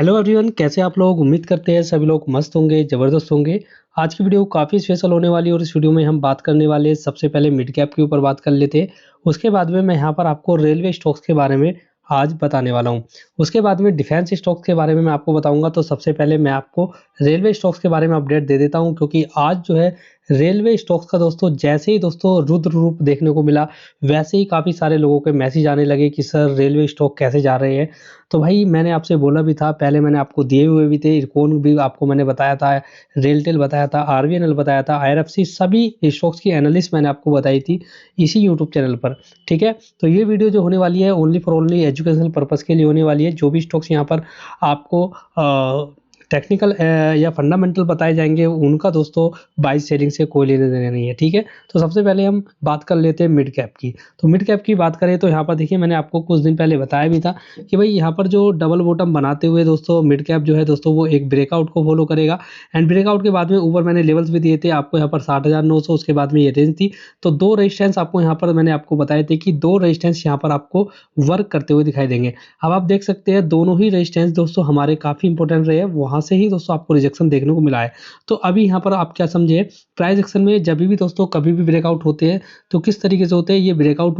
Hello everyone, कैसे आप लोग। उम्मीद करते हैं सभी लोग मस्त होंगे, ज़बरदस्त होंगे। आज की वीडियो काफ़ी स्पेशल होने वाली है और इस वीडियो में हम बात करने वाले हैं, सबसे पहले मिड कैप के ऊपर बात कर लेते हैं। उसके बाद में मैं यहाँ पर आपको रेलवे स्टॉक्स के बारे में आज बताने वाला हूँ। उसके बाद में डिफेंस स्टॉक्स के बारे में मैं आपको बताऊँगा। तो सबसे पहले मैं आपको रेलवे स्टॉक्स के बारे में अपडेट दे देता हूँ, क्योंकि आज जो है रेलवे स्टॉक्स का दोस्तों जैसे ही दोस्तों रुद्र रूप देखने को मिला, वैसे ही काफ़ी सारे लोगों के मैसेज आने लगे कि सर रेलवे स्टॉक कैसे जा रहे हैं। तो भाई मैंने आपसे बोला भी था, पहले मैंने आपको दिए हुए भी थे, इरकॉन भी आपको मैंने बताया था, रेलटेल बताया था, आरवीएनएल बताया था, आईआरएफसी सभी स्टॉक्स की एनालिस्ट मैंने आपको बताई थी इसी यूट्यूब चैनल पर। ठीक है, तो ये वीडियो जो होने वाली है only for only educational purpose के लिए होने वाली है। जो भी स्टॉक्स यहाँ पर आपको टेक्निकल या फंडामेंटल बताए जाएंगे, उनका दोस्तों बाई सेलिंग से कोई लेने देने नहीं है। ठीक है, तो सबसे पहले हम बात कर लेते हैं मिड कैप की। तो मिड कैप की बात करें तो यहाँ पर देखिए, मैंने आपको कुछ दिन पहले बताया भी था कि भाई यहाँ पर जो डबल बॉटम बनाते हुए दोस्तों मिड कैप जो है दोस्तों वो एक ब्रेकआउट को फॉलो करेगा। एंड ब्रेकआउट के बाद में ऊपर मैंने लेवल्स भी दिए थे आपको, यहाँ पर 60,900, उसके बाद में ये रेंज थी। तो दो रेजिस्टेंस आपको यहाँ पर मैंने आपको बताए थे कि दो रेजिस्टेंस यहाँ पर आपको वर्क करते हुए दिखाई देंगे। अब आप देख सकते हैं दोनों ही रेजिस्टेंस दोस्तों हमारे काफ़ी इंपॉर्टेंट रहे हैं, वहाँ से ही दोस्तों आपको रिजेक्शन देखने को मिला है। तो अभी यहाँ पर आप क्या समझे, प्राइस एक्शन में जब भी दोस्तों कभी भी ब्रेकआउट होते हैं तो किस तरीके से होते हैं। ये ब्रेकआउट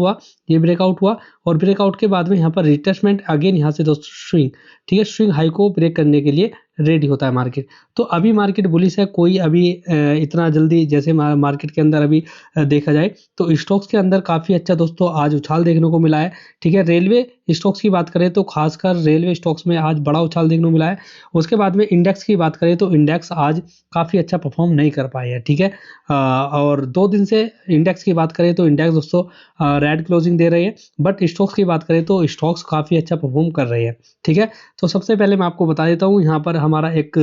हुआ और ब्रेकआउट के बाद में यहाँ पर रिट्रेसमेंट, अगेन यहाँ से दोस्तों स्विंग। ठीक है, स्विंग हाई को ब्रेक करने के लिए रेडी होता है मार्केट। तो अभी मार्केट बुलिश है, कोई अभी इतना जल्दी जैसे मार्केट के अंदर अभी देखा जाए तो स्टॉक्स के अंदर काफ़ी अच्छा दोस्तों आज उछाल देखने को मिला है। ठीक है, रेलवे स्टॉक्स की बात करें तो खासकर रेलवे स्टॉक्स में आज बड़ा उछाल देखने को मिला है। उसके बाद में इंडेक्स की बात करें तो इंडेक्स आज काफ़ी अच्छा परफॉर्म नहीं कर पाए हैं। ठीक है, और 2 दिन से इंडेक्स की बात करें तो इंडेक्स दोस्तों रेड क्लोजिंग दे रही है, बट स्टॉक्स की बात करें तो स्टॉक्स काफ़ी अच्छा परफॉर्म कर रहे हैं। ठीक है, तो सबसे पहले मैं आपको बता देता हूँ, यहाँ पर हमारा एक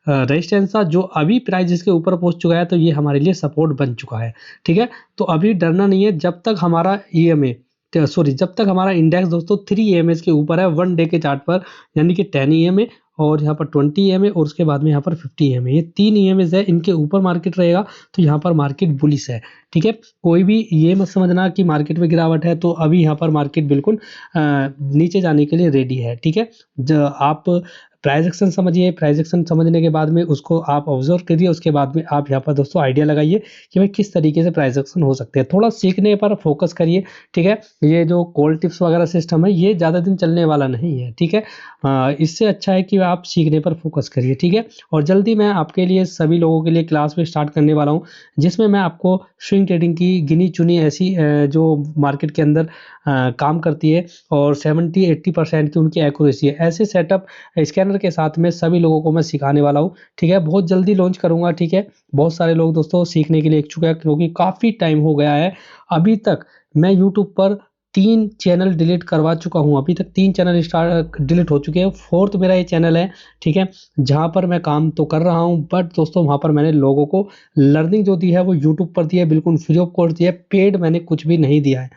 रेजिस्टेंस था जो अभी प्राइस इसके ऊपर पहुंच चुका है, तो ये हमारे लिए सपोर्ट बन चुका है। ठीक है, तो अभी डरना नहीं है, जब तक हमारा जब तक हमारा इंडेक्स दोस्तों 3 EMA के ऊपर है 1 डे के चार्ट पर, यानी कि 10 EMA और यहाँ पर 20 EMA और उसके बाद में यहाँ पर 50 EMA, ये 3 EMA है, इनके ऊपर मार्केट रहेगा तो यहाँ पर मार्केट बुलिश है। ठीक है, कोई भी ये मत समझना कि मार्केट में गिरावट है, तो अभी यहाँ पर मार्केट बिल्कुल नीचे जाने के लिए रेडी है। ठीक है, आप प्राइस एक्शन समझिए, प्राइस एक्शन समझने के बाद में उसको आप ऑब्जर्व करिए, उसके बाद में आप यहाँ पर दोस्तों आइडिया लगाइए कि भाई किस तरीके से प्राइस एक्शन हो सकते हैं। थोड़ा सीखने पर फोकस करिए। ठीक है, ये जो कॉल टिप्स वगैरह सिस्टम है ये ज़्यादा दिन चलने वाला नहीं है। ठीक है, इससे अच्छा है कि आप सीखने पर फोकस करिए। ठीक है, और जल्दी मैं आपके लिए सभी लोगों के लिए क्लास भी स्टार्ट करने वाला हूँ, जिसमें मैं आपको स्विंग ट्रेडिंग की गिनी चुनी ऐसी जो मार्केट के अंदर काम करती है और 70-80% की उनकी एक्यूरेसी है, ऐसे सेटअप स्कैनर के साथ में सभी लोगों को मैं सिखाने वाला हूँ। ठीक है, बहुत जल्दी लॉन्च करूंगा। ठीक है, बहुत सारे लोग दोस्तों सीखने के लिए इच्छुक है, क्योंकि काफ़ी टाइम हो गया है। अभी तक मैं यूट्यूब पर 3 चैनल डिलीट करवा चुका हूँ, अभी तक 3 चैनल डिलीट हो चुके हैं, 4th मेरा ये चैनल है। ठीक है, जहाँ पर मैं काम तो कर रहा हूँ, बट दोस्तों वहाँ पर मैंने लोगों को लर्निंग जो दी है वो यूट्यूब पर दी है, बिल्कुल फ्री ऑफ कॉस्ट दी है, पेड मैंने कुछ भी नहीं दिया है।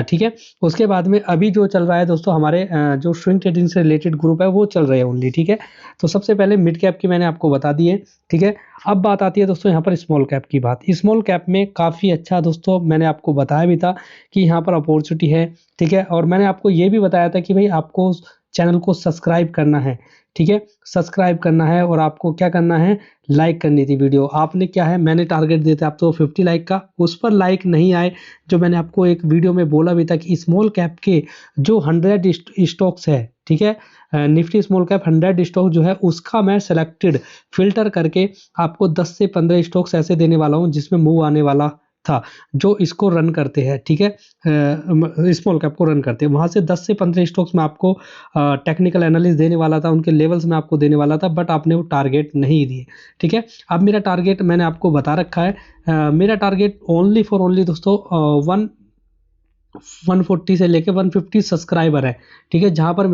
ठीक है, उसके बाद में अभी जो चल रहा है दोस्तों, हमारे जो स्विंग ट्रेडिंग से रिलेटेड ग्रुप है वो चल रहे हैं ओनली। ठीक है, तो सबसे पहले मिड कैप की मैंने आपको बता दी है। ठीक है, अब बात आती है दोस्तों यहाँ पर स्मॉल कैप की बात। स्मॉल कैप में काफ़ी अच्छा दोस्तों मैंने आपको बताया भी था कि यहाँ पर अपॉर्चुनिटी है। ठीक है, और मैंने आपको ये भी बताया था कि भाई आपको चैनल को सब्सक्राइब करना है। ठीक है, सब्सक्राइब करना है और आपको क्या करना है, लाइक करनी थी वीडियो। आपने क्या है, मैंने टारगेट दिया था आपको 50 लाइक का, उस पर लाइक नहीं आए। जो मैंने आपको एक वीडियो में बोला भी था कि स्मॉल कैप के जो 100 स्टॉक्स है, ठीक है, निफ्टी स्मॉल कैप 100 स्टॉक जो है उसका मैं सेलेक्टेड फिल्टर करके आपको 10 से 15 स्टॉक्स ऐसे देने वाला हूँ जिसमें मूव आने वाला था, जो इसको रन करते हैं। ठीक है, स्मॉल कैप को रन करते हैं, वहाँ से 10 से 15 स्टॉक्स में आपको टेक्निकल एनालिसिस देने वाला था, उनके लेवल्स में आपको देने वाला था, बट आपने वो टारगेट नहीं दिए। ठीक है, अब मेरा टारगेट मैंने आपको बता रखा है। मेरा टारगेट ओनली फॉर ओनली दोस्तों 140 से लेके 150 सब्सक्राइबर है। ठीक है, जहाँ पर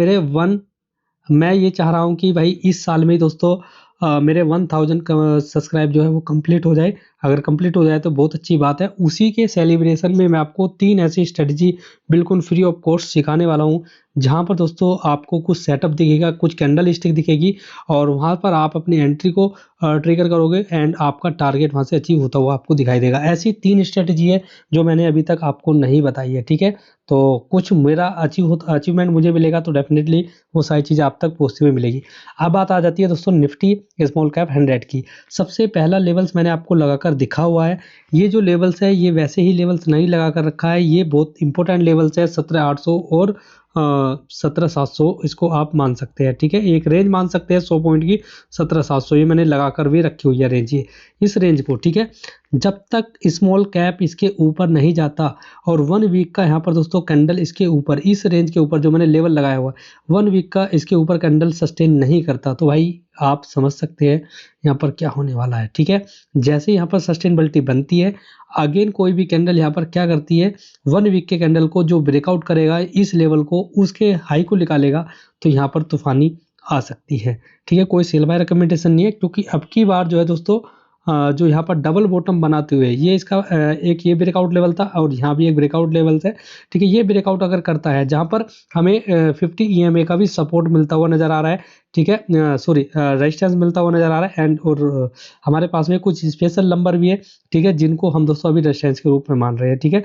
मैं ये चाह रहा हूँ कि भाई इस साल में ही दोस्तों मेरे 1000 सब्सक्राइब जो है वो कंप्लीट हो जाए। अगर कंप्लीट हो जाए तो बहुत अच्छी बात है। उसी के सेलिब्रेशन में मैं आपको 3 ऐसी स्ट्रेटजी बिल्कुल फ्री ऑफ कॉस्ट सिखाने वाला हूँ, जहाँ पर दोस्तों आपको कुछ सेटअप दिखेगा, कुछ कैंडल स्टिक दिखेगी और वहाँ पर आप अपनी एंट्री को ट्रिगर करोगे एंड आपका टारगेट वहाँ से अचीव होता हुआ आपको दिखाई देगा। ऐसी 3 स्ट्रेटजी है जो मैंने अभी तक आपको नहीं बताई है, ठीक है? तो कुछ मेरा अचीवमेंट मुझे मिलेगा तो डेफ़िनेटली वो सारी चीज़ें आप तक पहुँचती हुई मिलेगी। अब बात आ जाती है दोस्तों निफ्टी स्मॉल कैप 100 की। सबसे पहला लेवल्स मैंने आपको लगाकर दिखा हुआ है। ये जो लेवल्स है ये वैसे ही लेवल्स नहीं लगा कर रखा है, ये बहुत इंपॉर्टेंट लेवल्स है 17,800 और 17,700 इसको आप मान सकते हैं, ठीक है? एक रेंज मान सकते हैं 100 पॉइंट की 17,700 ये मैंने लगाकर भी रखी हुई है रेंज, ये इस रेंज को, ठीक है? जब तक स्मॉल कैप इसके ऊपर नहीं जाता और 1 वीक का यहाँ पर दोस्तों कैंडल इसके ऊपर इस रेंज के ऊपर जो मैंने लेवल लगाया हुआ है 1 वीक का इसके ऊपर कैंडल सस्टेन नहीं करता, तो भाई आप समझ सकते हैं यहाँ पर क्या होने वाला है, ठीक है? जैसे यहाँ पर सस्टेनेबिलिटी बनती है, अगेन कोई भी कैंडल यहाँ पर क्या करती है 1 वीक के कैंडल को जो ब्रेकआउट करेगा इस लेवल को, उसके हाई को निकालेगा, तो यहाँ पर तूफानी आ सकती है, ठीक है? कोई सेल बाय रिकमेंडेशन नहीं है, क्योंकि अब की बार जो है दोस्तों जो यहाँ पर डबल बॉटम बनाते हुए ये इसका एक ये ब्रेकआउट लेवल था और यहाँ भी एक ब्रेकआउट लेवल है, ठीक है? ये ब्रेकआउट अगर करता है जहाँ पर हमें 50 ईएमए का भी सपोर्ट मिलता हुआ नजर आ रहा है, ठीक है? सॉरी रेजिस्टेंस मिलता हुआ नजर आ रहा है एंड और हमारे पास में कुछ स्पेशल नंबर भी है, ठीक है? जिनको हम दोस्तों अभी रेजिस्टेंस के रूप में मान रहे हैं, ठीक है?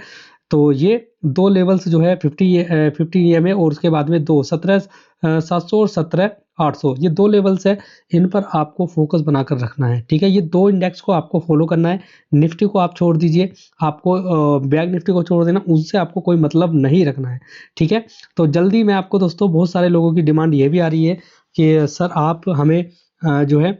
तो ये 2 लेवल्स जो है 50 ईएमए और उसके बाद में 2 17,700 और 17,800 ये 2 लेवल्स है, इन पर आपको फोकस बनाकर रखना है, ठीक है? ये 2 इंडेक्स को आपको फॉलो करना है। निफ्टी को आप छोड़ दीजिए, आपको बैंक निफ्टी को छोड़ देना, उससे आपको कोई मतलब नहीं रखना है, ठीक है? तो जल्दी मैं आपको दोस्तों बहुत सारे लोगों की डिमांड ये भी आ रही है कि सर आप हमें जो है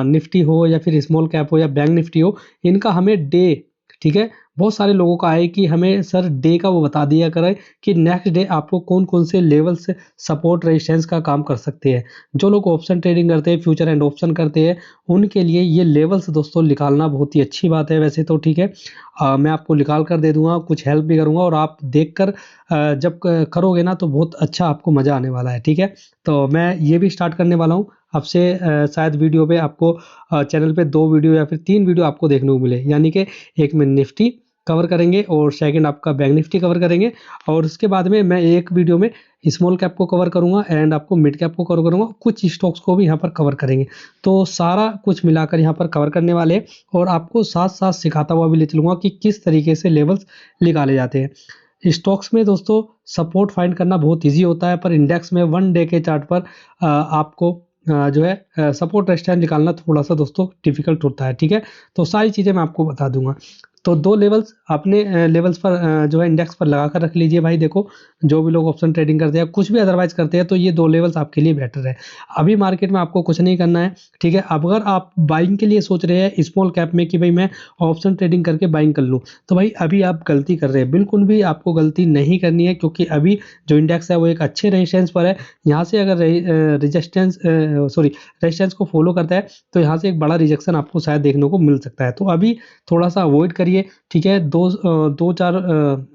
निफ्टी हो या फिर स्मॉल कैप हो या बैंक निफ्टी हो, इनका हमें डे, ठीक है? बहुत सारे लोगों का है कि हमें सर डे का वो बता दिया करें कि नेक्स्ट डे आपको कौन-कौन से लेवल से सपोर्ट रेजिस्टेंस का काम कर सकते हैं। जो लोग ऑप्शन ट्रेडिंग करते हैं, फ्यूचर एंड ऑप्शन करते हैं, उनके लिए ये लेवल्स दोस्तों निकालना बहुत ही अच्छी बात है वैसे तो, ठीक है? मैं आपको निकाल कर दे दूँगा, कुछ हेल्प भी करूँगा और आप देखकर जब करोगे ना तो बहुत अच्छा आपको मज़ा आने वाला है, ठीक है? तो मैं ये भी स्टार्ट करने वाला हूँ। अब से शायद वीडियो पे आपको चैनल पे 2 वीडियो या फिर 3 वीडियो आपको देखने को मिले, यानी कि एक में निफ्टी कवर करेंगे और सेकंड आपका बैंक निफ्टी कवर करेंगे और उसके बाद में मैं एक वीडियो में स्मॉल कैप को कवर करूंगा एंड आपको मिड कैप को कवर करूंगा, कुछ स्टॉक्स को भी यहाँ पर कवर करेंगे। तो सारा कुछ मिलाकर यहाँ पर कवर करने वाले हैं और आपको साथ-साथ सिखाता हुआ भी ले चलूँगा कि किस तरीके से लेवल्स निकाले जाते हैं। स्टॉक्स में दोस्तों सपोर्ट फाइंड करना बहुत ईज़ी होता है, पर इंडेक्स में 1 डे के चार्ट पर आपको जो है सपोर्ट रेजिस्टेंस निकालना थोड़ा-सा दोस्तों डिफ़िकल्ट होता है, ठीक है? तो सारी चीज़ें मैं आपको बता दूँगा। तो 2 लेवल्स अपने लेवल्स पर जो है इंडेक्स पर लगा कर रख लीजिए भाई। देखो, जो भी लोग ऑप्शन ट्रेडिंग करते हैं, कुछ भी अदरवाइज़ करते हैं, तो ये 2 लेवल्स आपके लिए बेटर है। अभी मार्केट में आपको कुछ नहीं करना है, ठीक है? अब अगर आप बाइंग के लिए सोच रहे हैं स्मॉल कैप में कि भाई मैं ऑप्शन ट्रेडिंग करके बाइंग कर लूँ, तो भाई अभी आप गलती कर रहे हैं। बिल्कुल भी आपको गलती नहीं करनी है, क्योंकि अभी जो इंडेक्स है वो एक अच्छे रेजिस्टेंस पर है। यहाँ से अगर रेजिस्टेंस को फॉलो करता है, तो यहाँ से एक बड़ा रिजेक्शन आपको शायद देखने को मिल सकता है। तो अभी थोड़ा-सा अवॉइड करिए, ठीक है? 2-4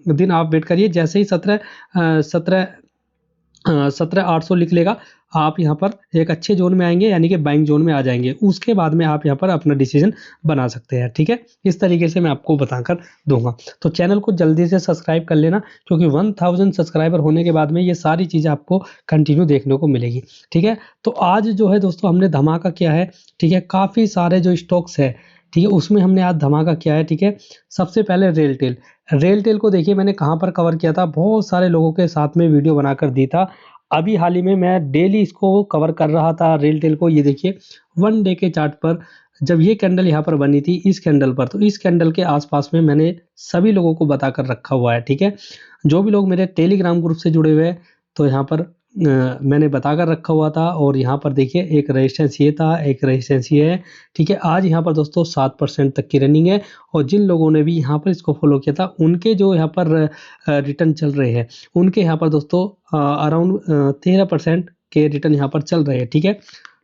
दिन आप वेट करिए, जैसे ही 17,800 लिख लेगा, आप यहाँ पर एक अच्छे ज़ोन में आएँगे, यानी कि बाइंग ज़ोन में आ जाएँगे। उसके बाद में आप यहाँ पर अपना डिसीज़न बना सकते हैं, ठीक है? इस तरीके से मैं आपको बताकर दूँगा। तो चैनल को जल्दी से सब्सक्राइब कर लेना, क्योंकि 1000 सब्सक्राइबर होने के बाद में ये सारी चीज़ें आपको कंटिन्यू देखने को मिलेगी, ठीक है? तो आज जो है दोस्तों हमने धमाका किया है, ठीक है? काफ़ी सारे जो स्टॉक्स है, ठीक है? उसमें हमने आज धमाका किया है, ठीक है? सबसे पहले रेलटेल। रेलटेल को देखिए मैंने कहाँ पर कवर किया था, बहुत सारे लोगों के साथ में वीडियो बनाकर दी था। अभी हाल ही में मैं डेली इसको कवर कर रहा था रेलटेल को। ये देखिए 1 डे के चार्ट पर जब ये कैंडल यहाँ पर बनी थी इस कैंडल पर, तो इस कैंडल के आस-पास में मैंने सभी लोगों को बताकर रखा हुआ है, ठीक है? जो भी लोग मेरे टेलीग्राम ग्रुप से जुड़े हुए हैं, तो यहाँ पर मैंने बताकर रखा हुआ था और यहाँ पर देखिए एक रेजिस्टेंस ये था, एक रेजिस्टेंस ये है, ठीक है? आज यहाँ पर दोस्तों 7% तक की रनिंग है और जिन लोगों ने भी यहाँ पर इसको फॉलो किया था, उनके जो यहाँ पर रिटर्न चल रहे हैं, उनके यहाँ पर दोस्तों अराउंड 13% के रिटर्न यहाँ पर चल रहे हैं, ठीक है?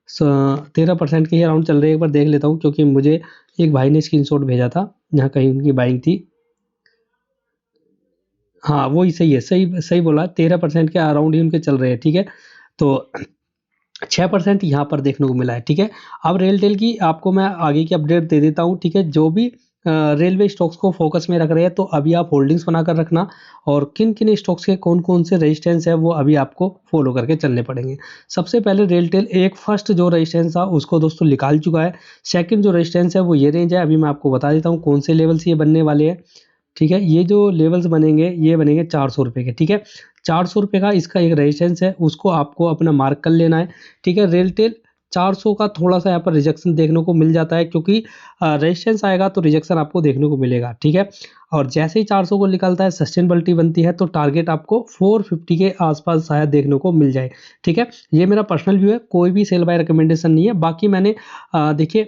13% के ही अराउंड चल रहे हैं। एक बार देख लेता हूँ, क्योंकि मुझे एक भाई ने स्क्रीनशॉट भेजा था, जहाँ कहीं उनकी बाइंग थी। हाँ, वही सही है, सही सही बोला, 13% के अराउंड ही उनके चल रहे हैं, ठीक है? तो 6% यहाँ पर देखने को मिला है, ठीक है? अब रेलटेल की आपको मैं आगे की अपडेट दे देता हूँ, ठीक है? जो भी रेलवे स्टॉक्स को फोकस में रख रहे हैं तो अभी आप होल्डिंग्स बनाकर रखना, और किन किन स्टॉक्स के कौन कौन से रेजिस्टेंस है वो अभी आपको फॉलो करके चलने पड़ेंगे। सबसे पहले रेलटेल एक फर्स्ट जो रेजिस्टेंस था उसको दोस्तों निकाल चुका है। सेकंड जो रेजिस्टेंस है वो ये रेंज है, अभी मैं आपको बता देता हूँ कौन से लेवल्स ये बनने वाले हैं। ठीक है, ये जो लेवल्स बनेंगे ये बनेंगे 400 रुपये के। ठीक है, 400 रुपये का इसका एक रेजिस्टेंस है, उसको आपको अपना मार्क कर लेना है। ठीक है, रेलटेल 400 का थोड़ा सा यहाँ पर रिजेक्शन देखने को मिल जाता है, क्योंकि रेजिस्टेंस आएगा तो रिजेक्शन आपको देखने को मिलेगा। ठीक है, और जैसे ही 400 को निकलता है सस्टेनेबिलिटी बनती है तो टारगेट आपको 450 के आसपास शायद देखने को मिल जाए। ठीक है, ये मेरा पर्सनल व्यू है, कोई भी सेल बाय रिकमेंडेशन नहीं है। बाकी मैंने देखिए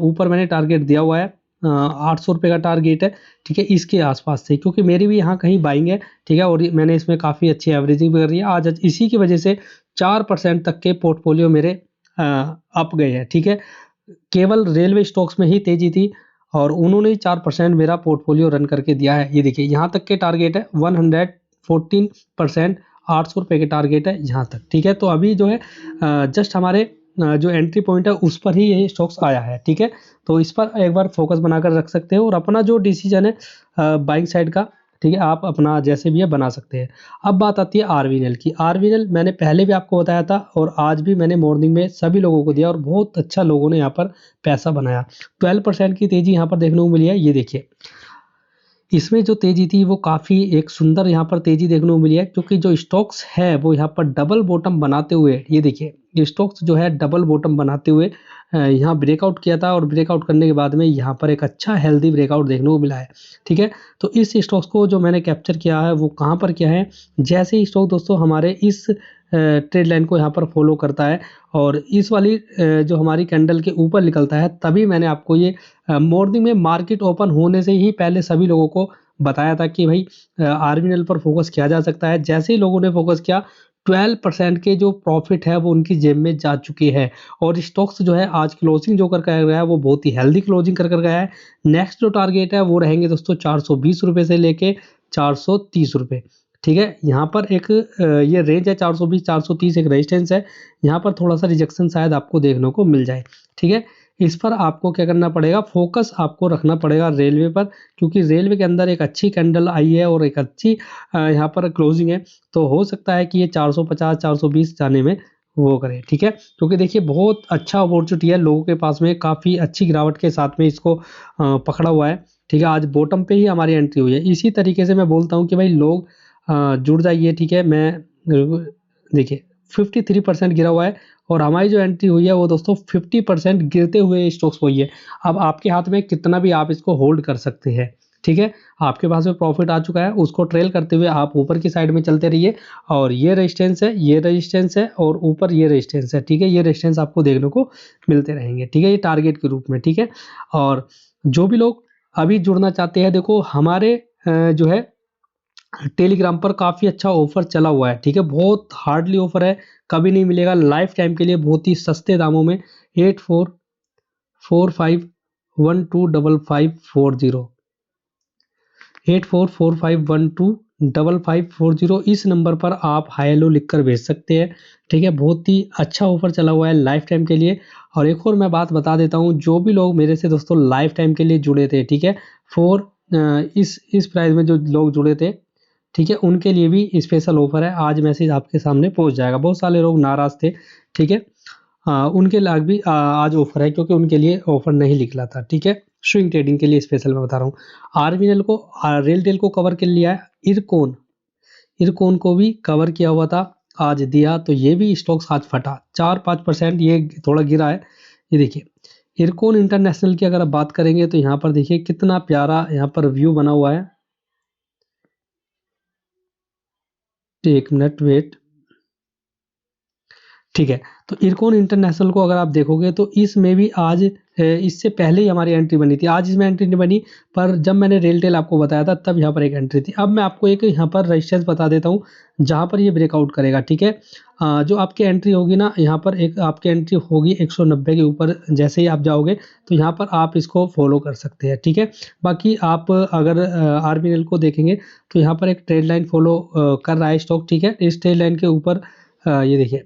ऊपर मैंने टारगेट दिया हुआ है 800 रुपये का टारगेट है। ठीक है, इसके आसपास से, क्योंकि मेरी भी यहाँ कहीं बाइंग है। ठीक है, और मैंने इसमें काफ़ी अच्छी एवरेजिंग भी कर रही है। आज इसी की वजह से 4% तक के पोर्टफोलियो मेरे अप गए हैं। ठीक है, केवल रेलवे स्टॉक्स में ही तेजी थी और उन्होंने ही 4% मेरा पोर्टफोलियो रन करके दिया है। ये देखिए यहाँ तक के टारगेट है 114%, 800 रुपये के टारगेट है यहाँ तक। ठीक है, तो अभी जो है जस्ट हमारे जो एंट्री पॉइंट है उस पर ही ये स्टॉक्स आया है। ठीक है, तो इस पर एक बार फोकस बनाकर रख सकते हो और अपना जो डिसीजन है बाइंग साइड का, ठीक है, आप अपना जैसे भी है बना सकते हैं। अब बात आती है आरवीएनएल की। आरवीएनएल मैंने पहले भी आपको बताया था और आज भी मैंने मॉर्निंग में सभी लोगों को दिया और बहुत अच्छा लोगों ने यहाँ पर पैसा बनाया। 12% की तेजी यहाँ पर देखने को मिली है। ये देखिए इसमें जो तेजी थी वो काफ़ी एक सुंदर यहाँ पर तेजी देखने को मिली है, क्योंकि जो स्टॉक्स है वो यहाँ पर डबल बॉटम बनाते हुए, ये देखिए ये स्टॉक्स जो है डबल बॉटम बनाते हुए यहाँ ब्रेकआउट किया था और ब्रेकआउट करने के बाद में यहाँ पर एक अच्छा हेल्दी ब्रेकआउट देखने को मिला है। ठीक है, तो इस स्टॉक्स को जो मैंने कैप्चर किया है वो कहाँ पर किया है, जैसे ही स्टॉक दोस्तों हमारे इस ट्रेड लाइन को यहाँ पर फॉलो करता है और इस वाली जो हमारी कैंडल के ऊपर निकलता है, तभी मैंने आपको ये मॉर्निंग में मार्केट ओपन होने से ही पहले सभी लोगों को बताया था कि भाई आरवीएनएल पर फोकस किया जा सकता है। जैसे ही लोगों ने फोकस किया 12% के जो प्रॉफिट है वो उनकी जेब में जा चुके हैं और स्टॉक्स जो है आज क्लोजिंग जो कर गया है वो बहुत ही हेल्दी क्लोजिंग कर गया है। नेक्स्ट जो टारगेट है वो रहेंगे दोस्तों 420 रुपये से लेके 430 रुपये। ठीक है, यहाँ पर एक ये रेंज है 420 430 एक रेजिस्टेंस है, यहाँ पर थोड़ा सा रिजेक्शन शायद आपको देखने को मिल जाए। ठीक है, इस पर आपको क्या करना पड़ेगा, फोकस आपको रखना पड़ेगा रेलवे पर, क्योंकि रेलवे के अंदर एक अच्छी कैंडल आई है और एक अच्छी यहाँ पर क्लोजिंग है, तो हो सकता है कि ये 450 420 जाने में वो करे। ठीक है, क्योंकि देखिए बहुत अच्छा अपॉर्चुनिटी है लोगों के पास में, काफ़ी अच्छी गिरावट के साथ में इसको पकड़ा हुआ है। ठीक है, आज बॉटम पे ही हमारी एंट्री हुई है। इसी तरीके से मैं बोलता हूँ कि भाई लोग जुड़ जाइए। ठीक है, मैं देखिए 53% गिरा हुआ है और हमारी जो एंट्री हुई है वो दोस्तों 50% गिरते हुए स्टॉक्स हुई है। अब आपके हाथ में कितना भी आप इसको होल्ड कर सकते हैं। ठीक है, आपके पास में प्रॉफिट आ चुका है, उसको ट्रेल करते हुए आप ऊपर की साइड में चलते रहिए और ये रेजिस्टेंस है, ये रेजिस्टेंस है और ऊपर ये रेजिस्टेंस है। ठीक है, ये रेजिस्टेंस आपको देखने को मिलते रहेंगे। ठीक है, ये टारगेट के रूप में। ठीक है, और जो भी लोग अभी जुड़ना चाहते हैं, देखो हमारे जो है टेलीग्राम पर काफ़ी अच्छा ऑफर चला हुआ है। ठीक है, बहुत हार्डली ऑफर है, कभी नहीं मिलेगा, लाइफ टाइम के लिए बहुत ही सस्ते दामों में। 8445125540 8445125540 इस नंबर पर आप हाय हेलो लिखकर भेज सकते हैं। ठीक है, बहुत ही अच्छा ऑफर चला हुआ है लाइफ टाइम के लिए। और एक और मैं बात बता देता हूँ, जो भी लोग मेरे से दोस्तों लाइफ टाइम के लिए जुड़े थे, ठीक है, इस प्राइस में जो लोग जुड़े थे, ठीक है, उनके लिए भी स्पेशल ऑफर है। आज मैसेज आपके सामने पहुंच जाएगा। बहुत सारे लोग नाराज थे। ठीक है, उनके लाग भी आज ऑफर है, क्योंकि उनके लिए ऑफर नहीं निकला था। ठीक है, स्विंग ट्रेडिंग के लिए स्पेशल मैं बता रहा हूँ। आरवीएनएल को रेलटेल को कवर कर लिया है, इरकोन को भी कवर किया हुआ था, आज दिया, तो ये भी स्टॉक्स आज फटा 4-5%, ये थोड़ा गिरा है। ये देखिए इरकोन इंटरनेशनल की अगर आप बात करेंगे तो यहाँ पर देखिए कितना प्यारा यहाँ पर व्यू बना हुआ है। एक मिनट वेट। ठीक है, तो इरकोन इंटरनेशनल को अगर आप देखोगे तो इसमें भी आज इससे पहले ही हमारी एंट्री बनी थी, आज इसमें एंट्री नहीं बनी, पर जब मैंने रेलटेल आपको बताया था तब यहाँ पर एक एंट्री थी। अब मैं आपको एक यहाँ पर रेजिस्टेंस बता देता हूँ जहाँ पर ये ब्रेकआउट करेगा। ठीक है, जो आपकी एंट्री होगी ना, यहाँ पर एक आपकी एंट्री होगी 190 के ऊपर, जैसे ही आप जाओगे तो यहाँ पर आप इसको फॉलो कर सकते हैं। ठीक है, बाकी आप अगर आरबीएल को देखेंगे तो यहाँ पर एक ट्रेड लाइन फॉलो कर रहा है स्टॉक। ठीक है, इस ट्रेड लाइन के ऊपर ये देखिए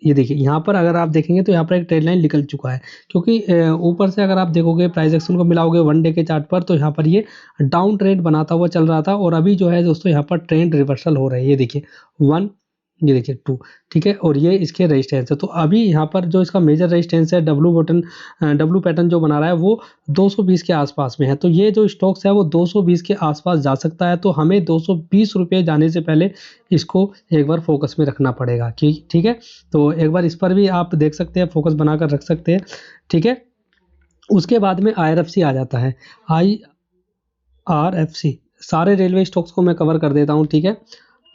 ये देखिए यहाँ पर अगर आप देखेंगे तो यहाँ पर एक ट्रेंड लाइन निकल चुका है, क्योंकि ऊपर से अगर आप देखोगे प्राइस एक्शन को मिलाओगे वन डे के चार्ट पर, तो यहाँ पर ये डाउन ट्रेंड बनाता हुआ चल रहा था और अभी जो है दोस्तों यहाँ पर ट्रेंड रिवर्सल हो रहा है। ये देखिए 1, ये देखिए 2, ठीक है, और ये इसके रेजिस्टेंस है। तो अभी यहाँ पर जो इसका मेजर रेजिस्टेंस है डब्लू पैटर्न जो बना रहा है वो 220 के आसपास में है। तो ये जो स्टॉक्स है वो 220 के आसपास जा सकता है, तो हमें 220 रुपये जाने से पहले इसको एक बार फोकस में रखना पड़ेगा, ठीक है। तो एक बार इस पर भी आप देख सकते हैं, फोकस बनाकर रख सकते हैं, ठीक है। उसके बाद में IRFC आ जाता है, IRFC, सारे रेलवे स्टॉक्स को मैं कवर कर देता हूँ, ठीक है।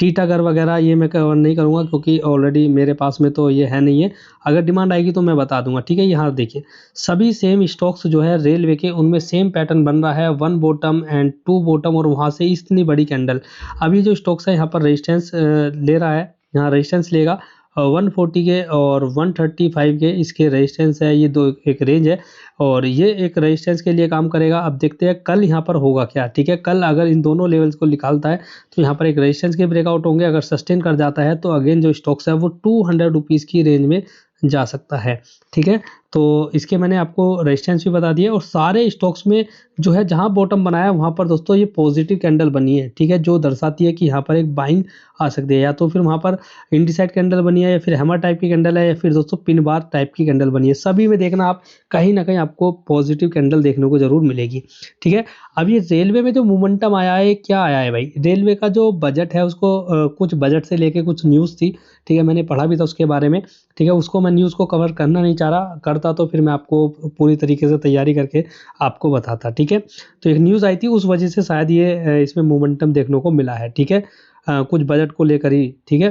टीटागढ़ वगैरह ये मैं कवर नहीं करूँगा क्योंकि ऑलरेडी मेरे पास में तो ये है नहीं है, अगर डिमांड आएगी तो मैं बता दूंगा, ठीक है। यहाँ देखिए सभी सेम स्टॉक्स जो है रेलवे के, उनमें सेम पैटर्न बन रहा है, 1 बॉटम एंड 2 बॉटम और वहाँ से इतनी बड़ी कैंडल। अभी जो स्टॉक्स है यहाँ पर रेजिस्टेंस ले रहा है, यहाँ रेजिस्टेंस लेगा 140 के और 135 के इसके रेजिस्टेंस है, ये दो एक रेंज है और ये एक रेजिस्टेंस के लिए काम करेगा। अब देखते हैं कल यहाँ पर होगा क्या, ठीक है। कल अगर इन दोनों लेवल्स को निकालता है तो यहाँ पर एक रेजिस्टेंस के ब्रेकआउट होंगे, अगर सस्टेन कर जाता है तो अगेन जो स्टॉक्स है वो 200 रुपीज़ की रेंज में जा सकता है, ठीक है। तो इसके मैंने आपको रेजिस्टेंस भी बता दिया और सारे स्टॉक्स में जो है जहां बॉटम बनाया वहां पर दोस्तों ये पॉजिटिव कैंडल बनी है, ठीक है, जो दर्शाती है कि यहाँ पर एक बाइंग आ सकती है, या तो फिर वहां पर इंडिसाइड कैंडल बनी है या फिर हैमर टाइप की कैंडल है या फिर दोस्तों पिन बार टाइप की कैंडल बनी है। सभी में देखना आप कहीं ना कहीं आपको पॉजिटिव कैंडल देखने को जरूर मिलेगी, ठीक है। अब ये रेलवे में जो मोमेंटम आया है, क्या आया है भाई, रेलवे का जो बजट है उसको कुछ बजट से लेके कुछ न्यूज़ थी, ठीक है, मैंने पढ़ा भी था उसके बारे में, ठीक है। उसको मैं न्यूज़ को कवर करना नहीं चाह रहा, करता तो फिर मैं आपको पूरी तरीके से तैयारी करके आपको बताता, ठीक है। तो एक न्यूज़ आई थी उस वजह से शायद ये इसमें मोमेंटम देखने को मिला है, ठीक है, कुछ बजट को लेकर ही, ठीक है।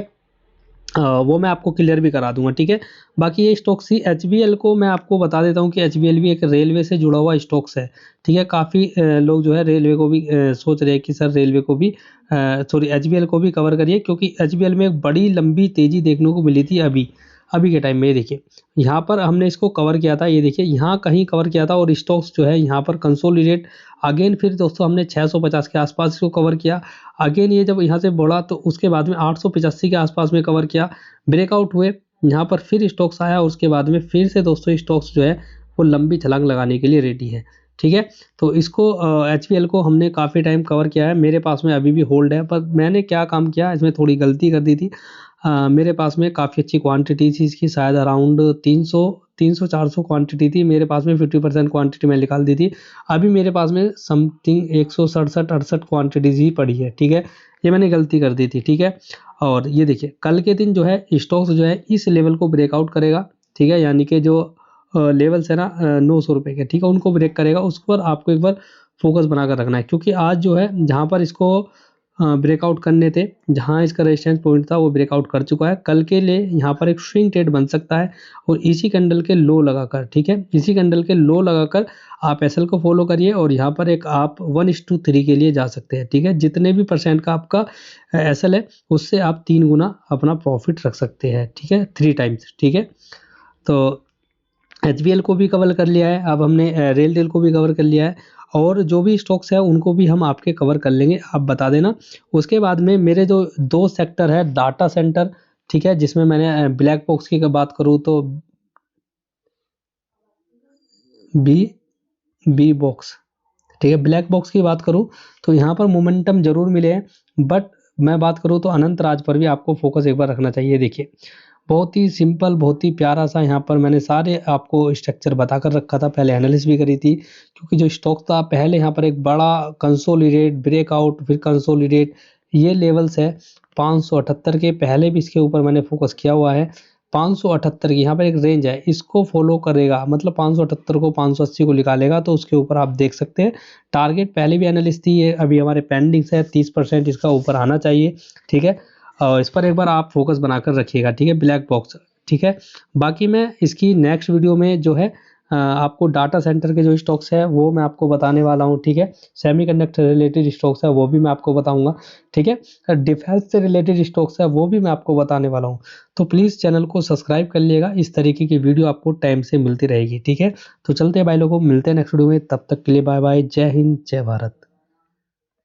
वो मैं आपको क्लियर भी करा दूंगा, ठीक है। बाकी ये स्टॉक्स ही HBL को मैं आपको बता देता हूँ कि HBL भी एक रेलवे से जुड़ा हुआ स्टॉक्स है, ठीक है। काफ़ी लोग जो है रेलवे को भी सोच रहे हैं कि सर रेलवे को भी सॉरी HBL को भी कवर करिए, क्योंकि HBL में एक बड़ी लंबी तेज़ी देखने को मिली थी अभी के टाइम में। ये देखिए यहाँ पर हमने इसको कवर किया था, ये देखिए यहाँ कहीं कवर किया था और स्टॉक्स जो है यहाँ पर कंसोलिडेट अगेन, फिर दोस्तों हमने 650 के आसपास इसको कवर किया। अगेन ये जब यहाँ से बढ़ा तो उसके बाद में 885 के आसपास में कवर किया, ब्रेकआउट हुए, यहाँ पर फिर स्टॉक्स आया और उसके बाद में फिर से दोस्तों स्टॉक्स जो है वो लंबी छलांग लगाने के लिए रेडी है, ठीक है। तो इसको HBL को हमने काफ़ी टाइम कवर किया है, मेरे पास में अभी भी होल्ड है, पर मैंने क्या काम किया इसमें थोड़ी गलती कर दी थी। मेरे पास में काफ़ी अच्छी क्वांटिटी थी इसकी, शायद अराउंड 300-400 क्वांटिटी थी मेरे पास में, 50% क्वांटिटी मैं निकाल दी थी। अभी मेरे पास में समथिंग 167-68 क्वांटिटीज ही पड़ी है, ठीक है, ये मैंने गलती कर दी थी, ठीक है। और ये देखिए कल के दिन जो है स्टॉक्स जो है इस लेवल को ब्रेकआउट करेगा, ठीक है, यानी कि जो लेवल्स है ना 900 रुपये के, ठीक है, उनको ब्रेक करेगा, उस पर आपको एक बार फोकस बनाकर रखना है, क्योंकि आज जो है जहाँ पर इसको ब्रेकआउट करने थे, जहाँ इसका रेजिस्टेंस पॉइंट था वो ब्रेकआउट कर चुका है। कल के लिए यहाँ पर एक स्विंग ट्रेड बन सकता है और इसी कैंडल के लो लगाकर, ठीक है, इसी कैंडल के लो लगाकर आप SL को फॉलो करिए और यहाँ पर एक आप 1:3 के लिए जा सकते हैं, ठीक है। जितने भी % का आपका SL है उससे आप 3 गुना अपना प्रॉफिट रख सकते हैं, ठीक है, 3 टाइम्स, ठीक है। तो HBL को भी कवर कर लिया है, अब हमने रेल टेल को भी कवर कर लिया है और जो भी स्टॉक्स है उनको भी हम आपके कवर कर लेंगे, आप बता देना। उसके बाद में मेरे जो 2 सेक्टर है, डाटा सेंटर, ठीक है, जिसमें मैंने ब्लैक बॉक्स की बात करूँ तो बी बॉक्स, ठीक है, ब्लैक बॉक्स की बात करूँ तो यहाँ पर मोमेंटम जरूर मिले हैं, बट मैं बात करूँ तो अनंत राज पर भी आपको फोकस एक बार रखना चाहिए। देखिए बहुत ही सिंपल, बहुत ही प्यारा सा यहाँ पर मैंने सारे आपको स्ट्रक्चर बता कर रखा था, पहले एनालिसिस भी करी थी, क्योंकि जो स्टॉक था पहले यहाँ पर एक बड़ा कंसोलिडेट ब्रेकआउट फिर कंसोलिडेट, ये लेवल्स है 578 के, पहले भी इसके ऊपर मैंने फोकस किया हुआ है। 578 की यहाँ पर एक रेंज है, इसको फॉलो करेगा, मतलब 578 को 580 को निकालेगा तो उसके ऊपर आप देख सकते हैं टारगेट पहले भी एनालिस्ट थी, ये अभी हमारे पेंडिंग है, 30% इसका ऊपर आना चाहिए, ठीक है। और इस पर एक बार आप फोकस बनाकर रखिएगा, ठीक है, ब्लैक बॉक्स, ठीक है। बाकी मैं इसकी नेक्स्ट वीडियो में जो है आपको डाटा सेंटर के जो स्टॉक्स है वो मैं आपको बताने वाला हूँ, ठीक है। सेमीकंडक्टर रिलेटेड स्टॉक्स है वो भी मैं आपको बताऊंगा, ठीक है। डिफेंस से रिलेटेड स्टॉक्स है वो भी मैं आपको बताने वाला हूँ, तो प्लीज़ चैनल को सब्सक्राइब कर लिएगा, इस तरीके की वीडियो आपको टाइम से मिलती रहेगी, ठीक है। तो चलते हैं भाई लोगों, मिलते हैं नेक्स्ट वीडियो में, तब तक के लिए बाय बाय, जय हिंद जय भारत।